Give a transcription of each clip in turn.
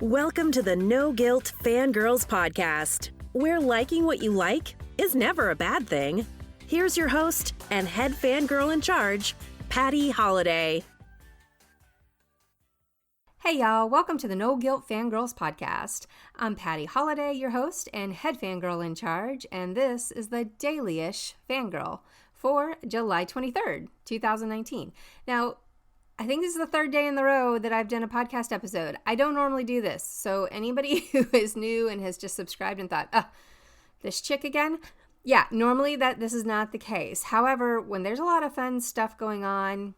Welcome to the No Guilt Fangirls podcast, where liking what you like is never a bad thing. Here's your host and head fangirl in charge, Patty Holiday. Hey y'all, welcome to the No Guilt Fangirls podcast. I'm Patty Holiday, your host and head fangirl in charge, and this is the Daily-ish Fangirl for July 23rd, 2019. Now, I think this is the third day in the row that I've done a podcast episode. I don't normally do this, so anybody who is new and has just subscribed and thought, this chick again? Yeah, normally this is not the case. However, when there's a lot of fun stuff going on,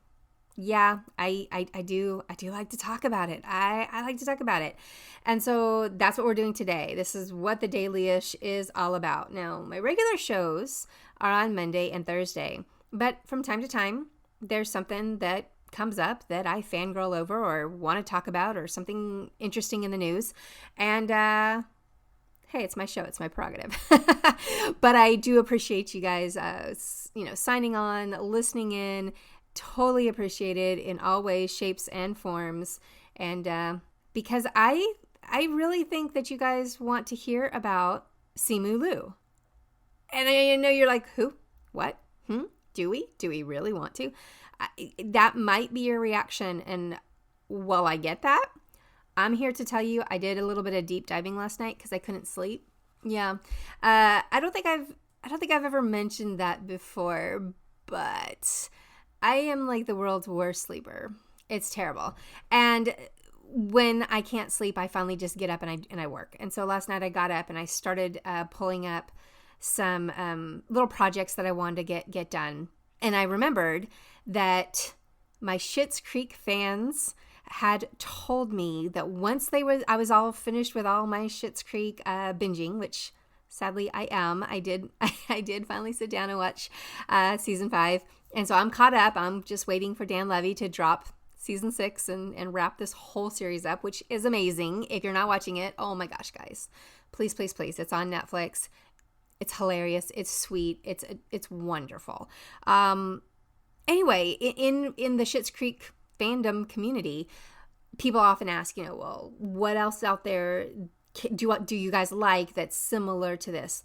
yeah, I do like to talk about it. I like to talk about it. And so that's what we're doing today. This is what the Daily-ish is all about. Now, my regular shows are on Monday and Thursday, but from time to time, there's something that comes up that I fangirl over or want to talk about or something interesting in the news. And hey, it's my show. It's my prerogative. But I do appreciate you guys, signing on, listening in. Totally appreciated in all ways, shapes, and forms. And because I really think that you guys want to hear about Simu Liu. And I know you're like, who? What? Do we? Do we really want to? That might be your reaction. And while I get that, I'm here to tell you I did a little bit of deep diving last night because I couldn't sleep. Yeah. I don't think I've ever mentioned that before, but I am like the world's worst sleeper. It's terrible. And when I can't sleep, I finally just get up and I work. And so last night I got up and I started pulling up some little projects that I wanted to get done. And I remembered that my Schitt's Creek fans had told me that once I was all finished with all my Schitt's Creek binging, which sadly I am. I did finally sit down and watch season 5. And so I'm caught up. I'm just waiting for Dan Levy to drop season 6 and wrap this whole series up, which is amazing. If you're not watching it, oh my gosh, guys, please, please, please. It's on Netflix. It's hilarious. It's sweet. It's wonderful. Anyway, in the Schitt's Creek fandom community, people often ask, well, what else out there do you guys like that's similar to this?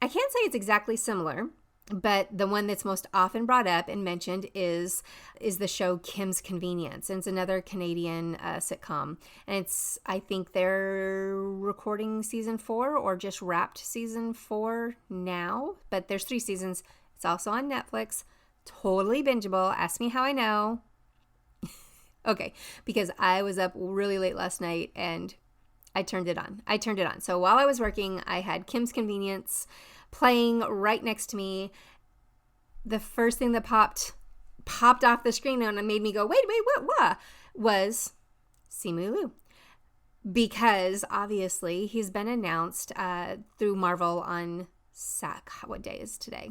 I can't say it's exactly similar, but the one that's most often brought up and mentioned is the show Kim's Convenience. And it's another Canadian sitcom. And I think they're recording season 4 or just wrapped season 4 now. But there's 3 seasons. It's also on Netflix. Totally bingeable. Ask me how I know. Okay, because I was up really late last night and I turned it on. So while I was working, I had Kim's Convenience playing right next to me. The first thing that popped off the screen and it made me go, wait, what? Was Simu Liu. Because obviously he's been announced through Marvel on what day is today?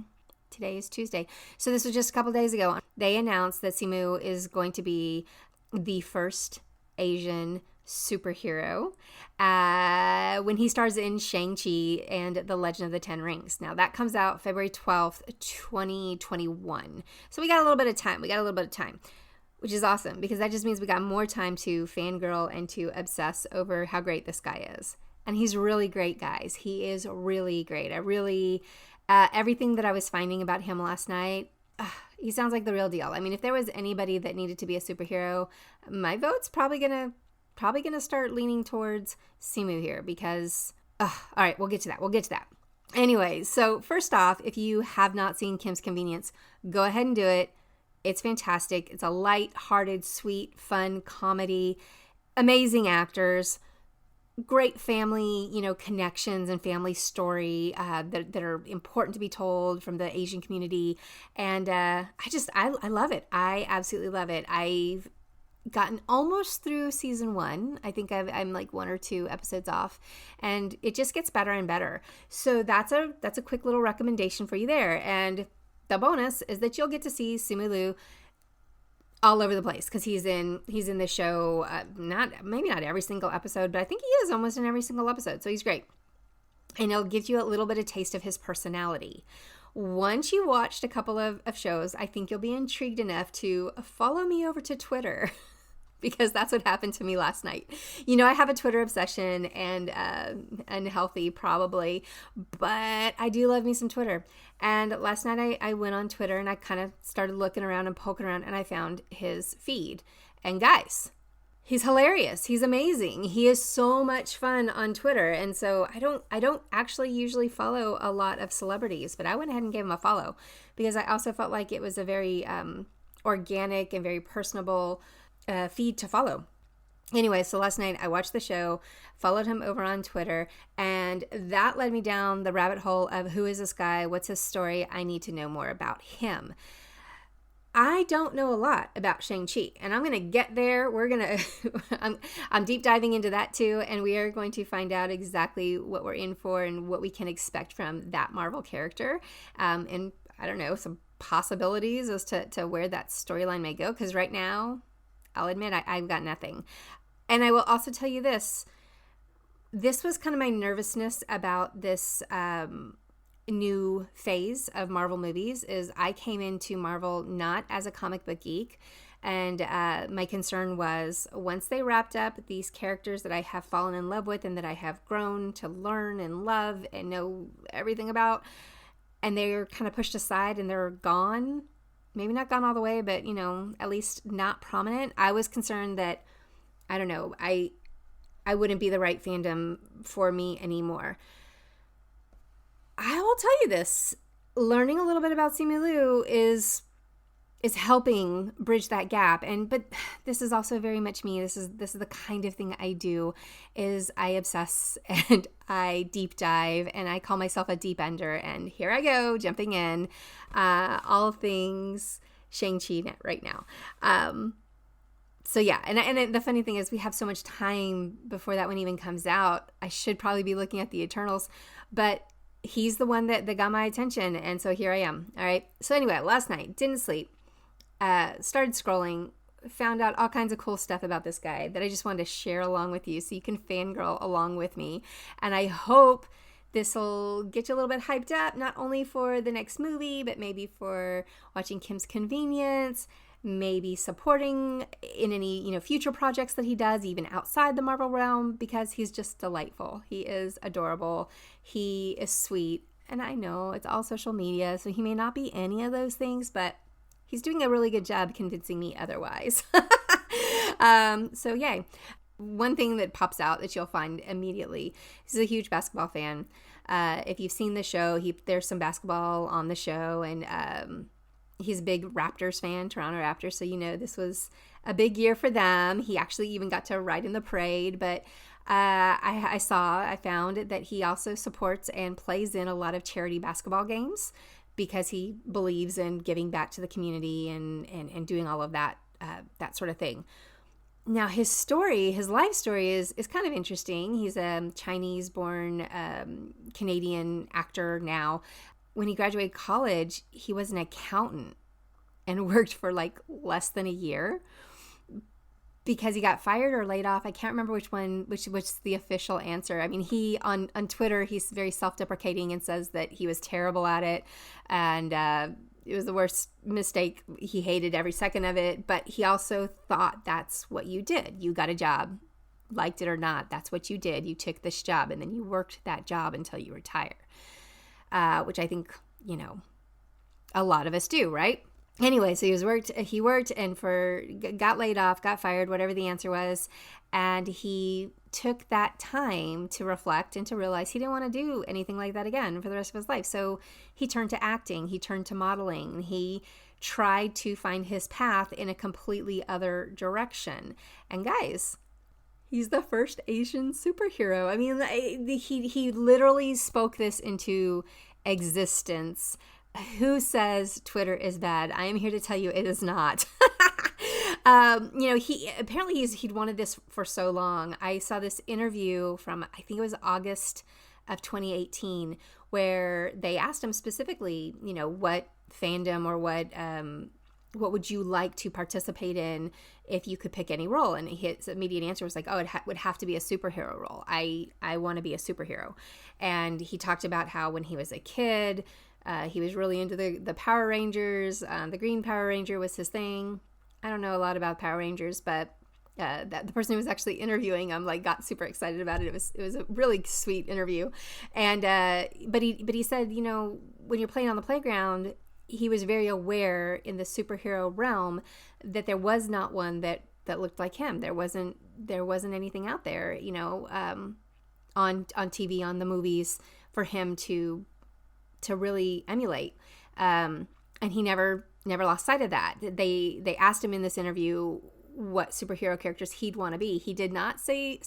Today is Tuesday. So this was just a couple days ago. They announced that Simu is going to be the first Asian superhero when he stars in Shang-Chi and The Legend of the Ten Rings. Now that comes out February 12th, 2021. So we got a little bit of time. Which is awesome because that just means we got more time to fangirl and to obsess over how great this guy is. And he's really great, guys. He is really great. Everything that I was finding about him last night, he sounds like the real deal. I mean, if there was anybody that needed to be a superhero, my vote's probably gonna start leaning towards Simu here because, all right, we'll get to that. Anyways, so first off, if you have not seen Kim's Convenience, go ahead and do it. It's fantastic. It's a light-hearted, sweet, fun comedy, amazing actors, great family, connections and family story that are important to be told from the Asian community. And I love it. I absolutely love it. I've gotten almost through season 1. I think I'm like 1 or 2 episodes off, and it just gets better and better. So that's a quick little recommendation for you there. And the bonus is that you'll get to see Simu Liu all over the place because he's in the show, maybe not every single episode, but I think he is almost in every single episode. So he's great. And it'll give you a little bit of taste of his personality. Once you watched a couple of shows, I think you'll be intrigued enough to follow me over to Twitter because that's what happened to me last night. You know, I have a Twitter obsession, and unhealthy probably, but I do love me some Twitter. And last night I went on Twitter and I kind of started looking around and poking around, and I found his feed. And guys, he's hilarious. He's amazing. He is so much fun on Twitter. And so I don't actually usually follow a lot of celebrities, but I went ahead and gave him a follow because I also felt like it was a very organic and very personable feed to follow. Anyway, so last night I watched the show, followed him over on Twitter, and that led me down the rabbit hole of who is this guy? What's his story? I need to know more about him. I don't know a lot about Shang-Chi, and I'm going to get there. I'm deep diving into that too, and we are going to find out exactly what we're in for and what we can expect from that Marvel character. And I don't know, some possibilities as to where that storyline may go, because right now, I'll admit I've got nothing. And I will also tell you this was kind of my nervousness about this new phase of Marvel movies. Is I came into Marvel not as a comic book geek, and my concern was once they wrapped up these characters that I have fallen in love with and that I have grown to learn and love and know everything about, and they're kind of pushed aside and they're gone, maybe not gone all the way, but, you know, at least not prominent. I was concerned that, I don't know, I wouldn't be the right fandom for me anymore. I will tell you this, learning a little bit about Simu Liu is helping bridge that gap. But this is also very much me. This is the kind of thing I do, is I obsess and I deep dive, and I call myself a deep ender. And here I go, jumping in, all things Shang-Chi right now. So yeah, and the funny thing is we have so much time before that one even comes out. I should probably be looking at the Eternals, but he's the one that got my attention, and so here I am. All right. So anyway, last night, didn't sleep. Started scrolling, found out all kinds of cool stuff about this guy that I just wanted to share along with you so you can fangirl along with me. And I hope this will get you a little bit hyped up, not only for the next movie, but maybe for watching Kim's Convenience, maybe supporting in any, you know, future projects that he does, even outside the Marvel realm, because he's just delightful. He is adorable. He is sweet. And I know it's all social media, so he may not be any of those things, but he's doing a really good job convincing me otherwise. So yay. One thing that pops out that you'll find immediately, he's a huge basketball fan. If you've seen the show, there's some basketball on the show, and he's a big Raptors fan, Toronto Raptors. So, you know, this was a big year for them. He actually even got to ride in the parade, but I found that he also supports and plays in a lot of charity basketball games, because he believes in giving back to the community and doing all of that sort of thing. Now, his life story is kind of interesting. He's a Chinese-born Canadian actor now. When he graduated college, he was an accountant and worked for like less than a year because he got fired or laid off. I can't remember which was the official answer. I mean, he on Twitter, he's very self-deprecating and says that he was terrible at it, and it was the worst mistake. He hated every second of it, but he also thought that's what you did. You got a job, liked it or not. That's what you did. You took this job, and then you worked that job until you retire, which I think, you know, a lot of us do, right? Anyway, so he worked and got laid off, got fired, whatever the answer was. And he took that time to reflect and to realize he didn't want to do anything like that again for the rest of his life. So he turned to acting, he turned to modeling, he tried to find his path in a completely other direction. And guys, he's the first Asian superhero. I mean, he literally spoke this into existence. Who says Twitter is bad? I am here to tell you it is not. You know, he'd wanted this for so long. I saw this interview from, I think it was August of 2018, where they asked him specifically, you know, what fandom or what would you like to participate in if you could pick any role? And his immediate answer was like, oh, it would have to be a superhero role. I want to be a superhero. And he talked about how when he was a kid, he was really into the Power Rangers. The Green Power Ranger was his thing. I don't know a lot about Power Rangers, but that the person who was actually interviewing him got super excited about it. It was a really sweet interview, and but he said, when you're playing on the playground, he was very aware in the superhero realm that there was not one that looked like him. There wasn't anything out there, on TV, on the movies, for him to really emulate. And he never lost sight of that. They asked him in this interview what superhero characters he'd want to be. He did not say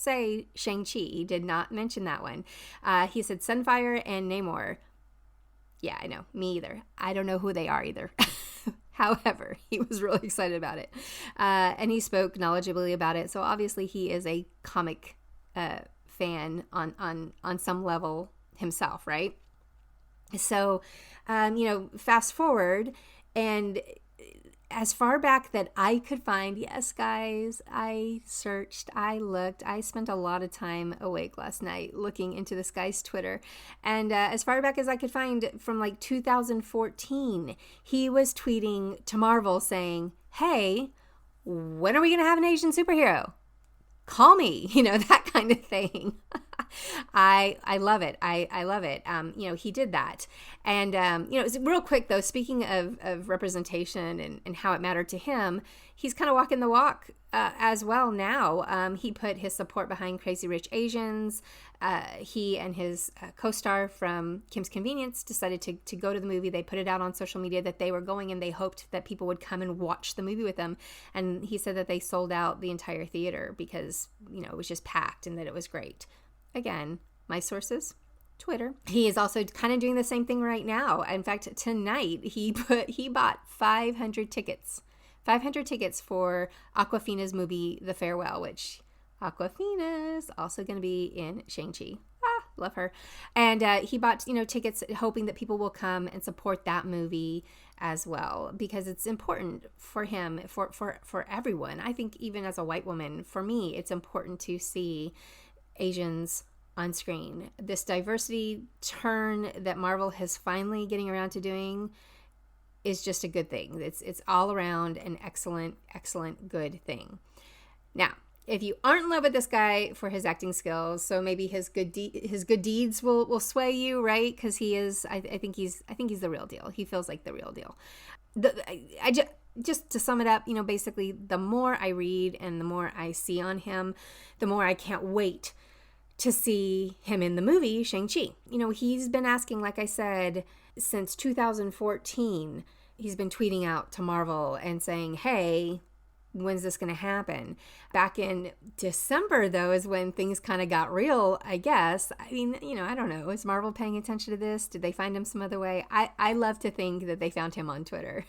Shang-Chi. He did not mention that one. He said Sunfire and Namor. Yeah, I know. Me either. I don't know who they are either. However, he was really excited about it. And he spoke knowledgeably about it. So obviously he is a comic fan on some level himself, right? So, fast forward, and as far back that I could find, yes, guys, I searched, I looked, I spent a lot of time awake last night looking into this guy's Twitter. And as far back as I could find, from 2014, he was tweeting to Marvel saying, hey, when are we going to have an Asian superhero? Call me, that kind of thing. I love it. I love it. He did that. And, it's real quick though, speaking of representation and how it mattered to him, he's kind of walking the walk as well now. He put his support behind Crazy Rich Asians. He and his co-star from Kim's Convenience decided to go to the movie. They put it out on social media that they were going, and they hoped that people would come and watch the movie with them. And he said that they sold out the entire theater because, it was just packed and that it was great. Again, my sources, Twitter. He is also kind of doing the same thing right now. In fact, tonight he bought 500 tickets. 500 tickets for Awkwafina's movie, The Farewell, which Awkwafina's also going to be in Shang-Chi. Love her. And he bought, tickets hoping that people will come and support that movie as well, because it's important for him, for everyone. I think even as a white woman, for me, it's important to see Asians on screen. This diversity turn that Marvel has finally getting around to doing is just a good thing. It's all around an excellent good thing. Now, if you aren't in love with this guy for his acting skills, so maybe his good deeds will sway you, right? Because he is. I think he's the real deal. He feels like the real deal. Just to sum it up, basically, the more I read and the more I see on him, the more I can't wait to see him in the movie Shang-Chi. He's been asking, like I said, since 2014, he's been tweeting out to Marvel and saying, hey, when's this going to happen? Back in December, though, is when things kind of got real, I guess. I mean, I don't know. Is Marvel paying attention to this? Did they find him some other way? I love to think that they found him on Twitter.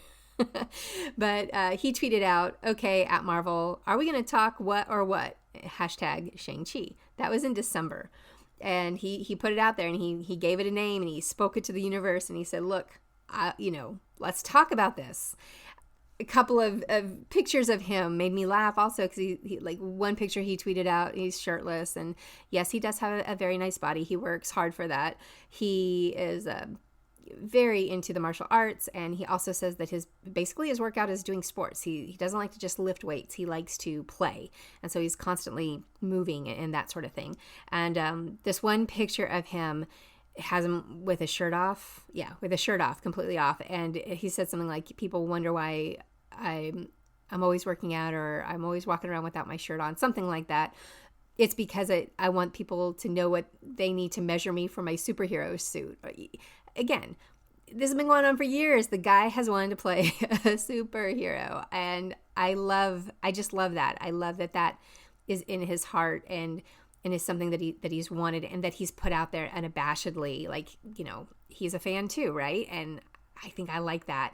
But he tweeted out, okay, at Marvel, are we going to talk what or what? Hashtag Shang-Chi. That was in December. And he put it out there, and he gave it a name, and he spoke it to the universe, and he said, look, let's talk about this. A couple of pictures of him made me laugh also, because he one picture he tweeted out, he's shirtless, and yes, he does have a very nice body. He works hard for that. He is very into the martial arts, and he also says that his workout is doing sports. He doesn't like to just lift weights. He likes to play, and so he's constantly moving and that sort of thing. And this one picture of him has him with his shirt off. Yeah, with his shirt off, completely off. And he said something like, people wonder why I'm always working out, or I'm always walking around without my shirt on, something like that. It's because I want people to know what they need to measure me for my superhero suit. Again, this has been going on for years. The guy has wanted to play a superhero, and I just love that. I love that is in his heart, and is something that he's wanted, and that he's put out there unabashedly. He's a fan too, right? And I think I like that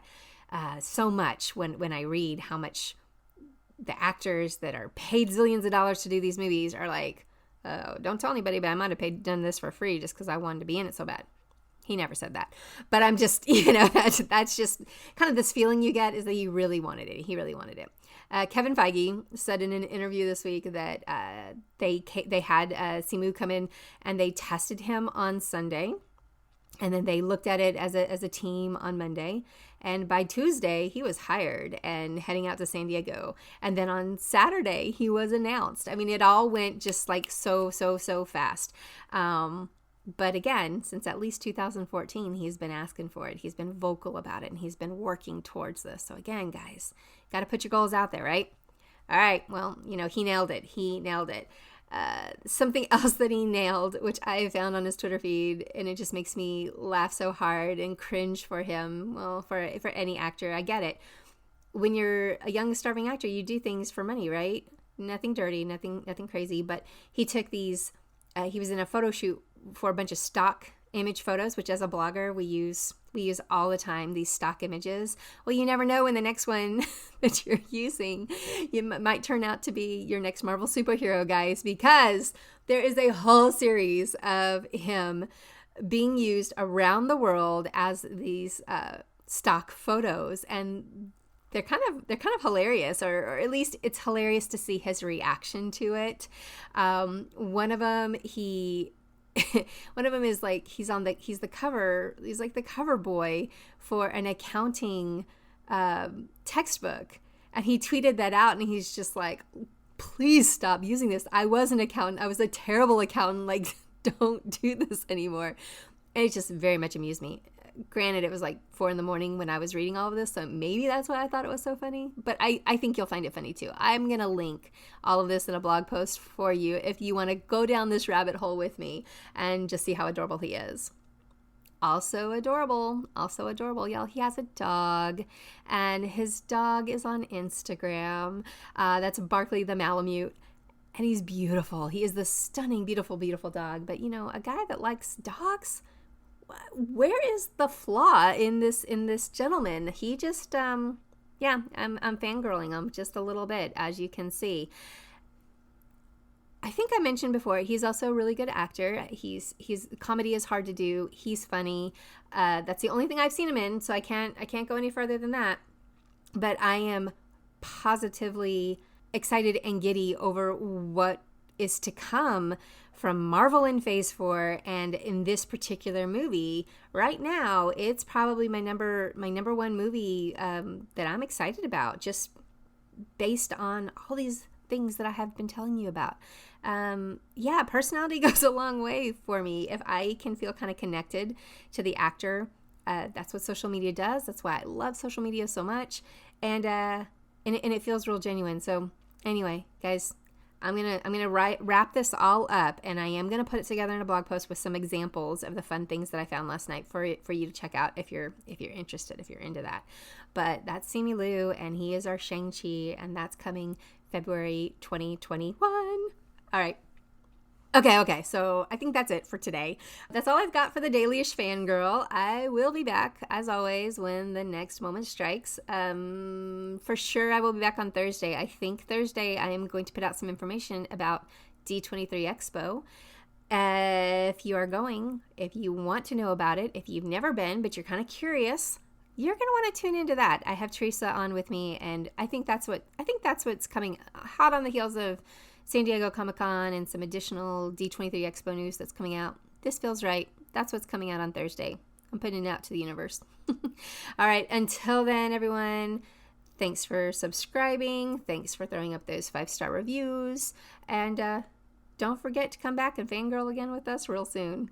so much when I read how much the actors that are paid zillions of dollars to do these movies are like, oh, don't tell anybody, but I might have done this for free just because I wanted to be in it so bad. He never said that. But I'm just, that's just kind of this feeling you get, is that he really wanted it. He really wanted it. Kevin Feige said in an interview this week that they had Simu come in, and they tested him on Sunday. And then they looked at it as a team on Monday. And by Tuesday, he was hired and heading out to San Diego. And then on Saturday, he was announced. I mean, it all went just like so fast. But again, since at least 2014, he's been asking for it. He's been vocal about it, and he's been working towards this. So again, guys, got to put your goals out there, right? All right. Well, he nailed it. Something else that he nailed, which I found on his Twitter feed, and it just makes me laugh so hard and cringe for him. Well, for any actor, I get it. When you're a young starving actor, you do things for money, right? Nothing dirty, nothing crazy. But he took these. He was in a photo shoot for a bunch of stock image photos, which as a blogger we use all the time, these stock images. Well, you never know when the next one that you're using might turn out to be your next Marvel superhero, guys, because there is a whole series of him being used around the world as these stock photos, and they're kind of hilarious, or at least it's hilarious to see his reaction to it. One of them is like he's the cover boy for an accounting textbook, and he tweeted that out, and he's just like, please stop using this. I was an accountant. I was a terrible accountant. Like, don't do this anymore. And it just very much amused me. Granted, it was like 4 a.m. when I was reading all of this, so maybe that's why I thought it was so funny. But I think you'll find it funny too. I'm going to link all of this in a blog post for you if you want to go down this rabbit hole with me and just see how adorable he is. Also adorable, y'all. He has a dog, and his dog is on Instagram. That's Barkley the Malamute. And he's beautiful. He is the stunning, beautiful, beautiful dog. But, a guy that likes dogs, where is the flaw in this gentleman? He just I'm fangirling him just a little bit, as you can see. I think I mentioned before, he's also a really good actor. He's comedy is hard to do. He's funny. That's the only thing I've seen him in, so I can't go any further than that. But I am positively excited and giddy over what is to come from Marvel in Phase 4, and in this particular movie. Right now, it's probably my number one movie that I'm excited about, just based on all these things that I have been telling you about. Personality goes a long way for me. If I can feel kind of connected to the actor, that's what social media does. That's why I love social media so much, and it feels real genuine. So anyway, guys, I'm gonna wrap this all up, and I am gonna put it together in a blog post with some examples of the fun things that I found last night for you to check out if you're interested, if you're into that. But that's Simu Liu, and he is our Shang-Chi, and that's coming February 2021. All right. Okay, so I think that's it for today. That's all I've got for the Dailyish Fangirl. I will be back, as always, when the next moment strikes. For sure, I will be back on Thursday. I think Thursday I am going to put out some information about D23 Expo. If you are going, if you want to know about it, if you've never been, but you're kind of curious, you're going to want to tune into that. I have Teresa on with me, and I think that's what's coming hot on the heels of San Diego Comic-Con and some additional D23 Expo news that's coming out. This feels right. That's what's coming out on Thursday. I'm putting it out to the universe. All right. Until then, everyone, thanks for subscribing. Thanks for throwing up those 5-star reviews. And don't forget to come back and fangirl again with us real soon.